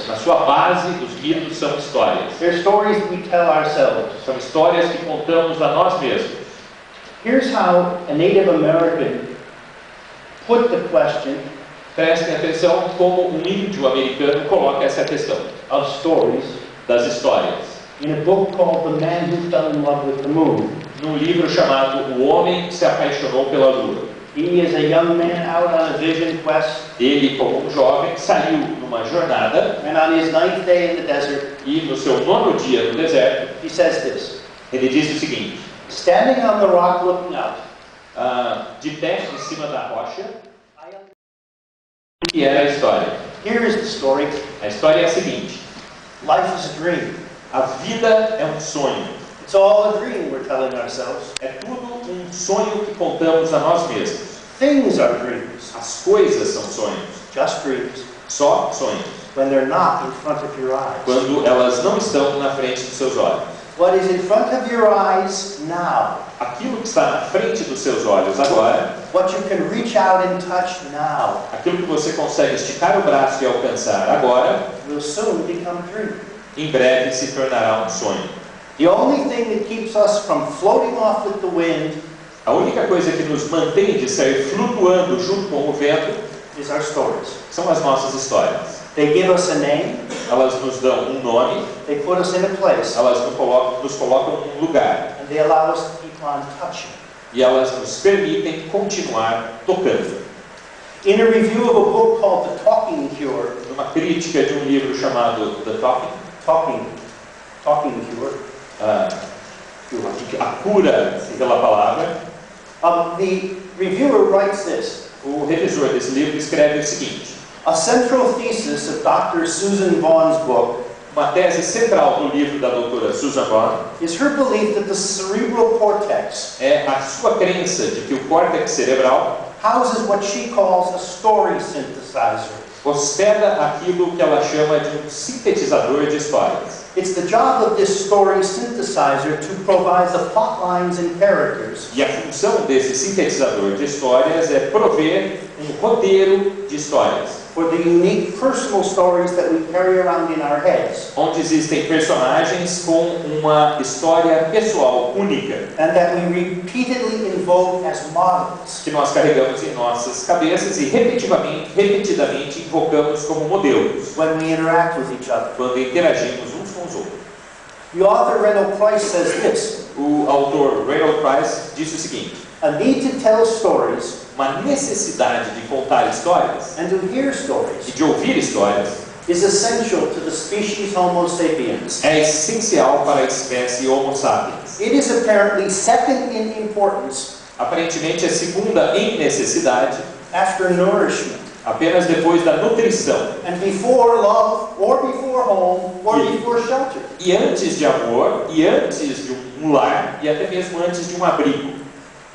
Na sua base, os mitos são histórias. They're stories we tell ourselves. São histórias que contamos a nós mesmos. Here's how a Native American put the question. Prestem atenção como um índio americano coloca essa questão Of stories das histórias. in a book called The Man Who Fell in Love with the Moon. Num livro chamado O Homem que se Apaixonou pela Lua. He is a young man out on a vision quest. Ele, como um jovem, saiu numa jornada And on his 9th day in the desert, e no seu 9º dia no deserto, he says this. ele diz o seguinte: Standing on the rock looking out. De pé em cima da rocha, o que era a história? Here is the story. A história é a seguinte: Life is a dream. a vida é um sonho. It's all a dream we're telling ourselves. É tudo um sonho que contamos a nós mesmos. Things are dreams. As coisas são sonhos. Just dreams. Só sonhos. When they're not in front of your eyes. Quando elas não estão na frente dos seus olhos. What is in front of your eyes now. Aquilo que está na frente dos seus olhos agora. What you can reach out and touch now. Aquilo que você consegue esticar o braço e alcançar agora. Will soon become a dream. Em breve se tornará um sonho. The only thing that keeps us from floating off with the wind. A única coisa que nos mantém de sair flutuando junto com o vento is our stories. São as nossas histórias. They give us a name. Elas nos dão um nome. They put us in a place. Elas nos colocam em um lugar. And they allow us to keep on touching. E elas nos permitem continuar tocando. In a review of a book called The Talking Cure. Numa crítica de um livro chamado The Talking Cure. A cura pela palavra. The reviewer writes this. O revisor desse livro escreve o seguinte: A central thesis of Dr. Susan Vaughn's book, uma tese central do livro da doutora Susan Vaughn, is her belief that the cerebral cortex é a sua crença de que o córtex cerebral houses what she calls a story synthesizer. Hospeda aquilo que ela chama de um sintetizador de histórias. It's the job of this story synthesizer to provide the plot lines and characters. E a função desse sintetizador de histórias é prover um roteiro de histórias. For the unique personal stories that we carry around in our heads. Onde existem personagens com uma história pessoal única. And that we repeatedly invoke as models. Que nós carregamos em nossas cabeças e repetidamente invocamos como modelos. When we interact with each other. Quando interagimos uns com os outros. The author Reynold Price says this. O autor Reynold Price disse o seguinte: a need to tell stories. Uma necessidade de contar histórias and to hear stories e de ouvir histórias is essential to the species Homo sapiens. É essencial para a espécie Homo sapiens. It is apparently second in importance. Aparentemente é segunda em necessidade. After nourishment. Apenas depois da nutrição. And before love, or before home, or before shelter. E antes de amor, e antes de um lar, e até mesmo antes de um abrigo.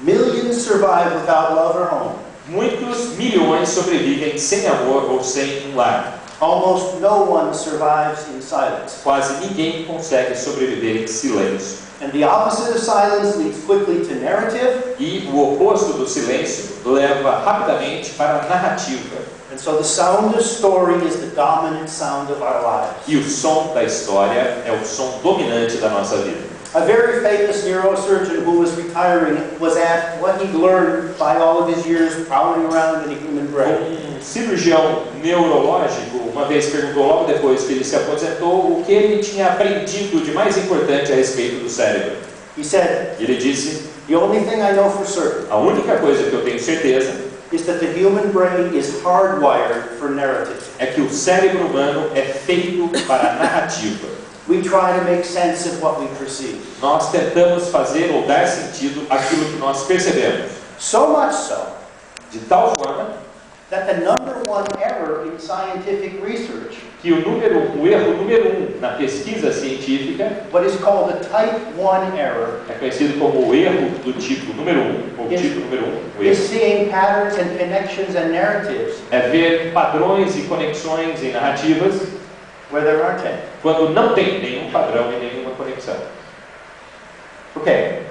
Millions survive without love or home. Muitos milhões sobrevivem sem amor ou sem um lar. Almost no one survives in silence. Quase ninguém consegue sobreviver em silêncio. And the opposite of silence leads quickly to narrative. E o oposto do silêncio leva rapidamente para a narrativa. And so the sound of story is the dominant sound of our lives. E o som da história é o som dominante da nossa vida. A very famous neurosurgeon who was retiring was asked what he'd learned by all of his years prowling around in a human brain. Cirurgião neurológico uma vez perguntou logo depois que ele se aposentou o que ele tinha aprendido de mais importante a respeito do cérebro. He said, ele disse: the only thing I know for certain a única coisa que eu tenho certeza is that the human brain is hardwired for narrative. É que o cérebro humano é feito para a narrativa. We try to make sense of what we perceive. Nós tentamos fazer ou dar sentido àquilo que nós percebemos. So much so, de tal forma that the number one error in scientific research, que o erro número 1 na pesquisa científica, what is called a type 1 error, é conhecido como o erro do tipo número 1, ou tipo número 1, is seeing patterns and connections and narratives, é ver padrões e conexões em narrativas, where there aren't any. Quando não tem nenhum padrão e nenhuma conexão. Okay.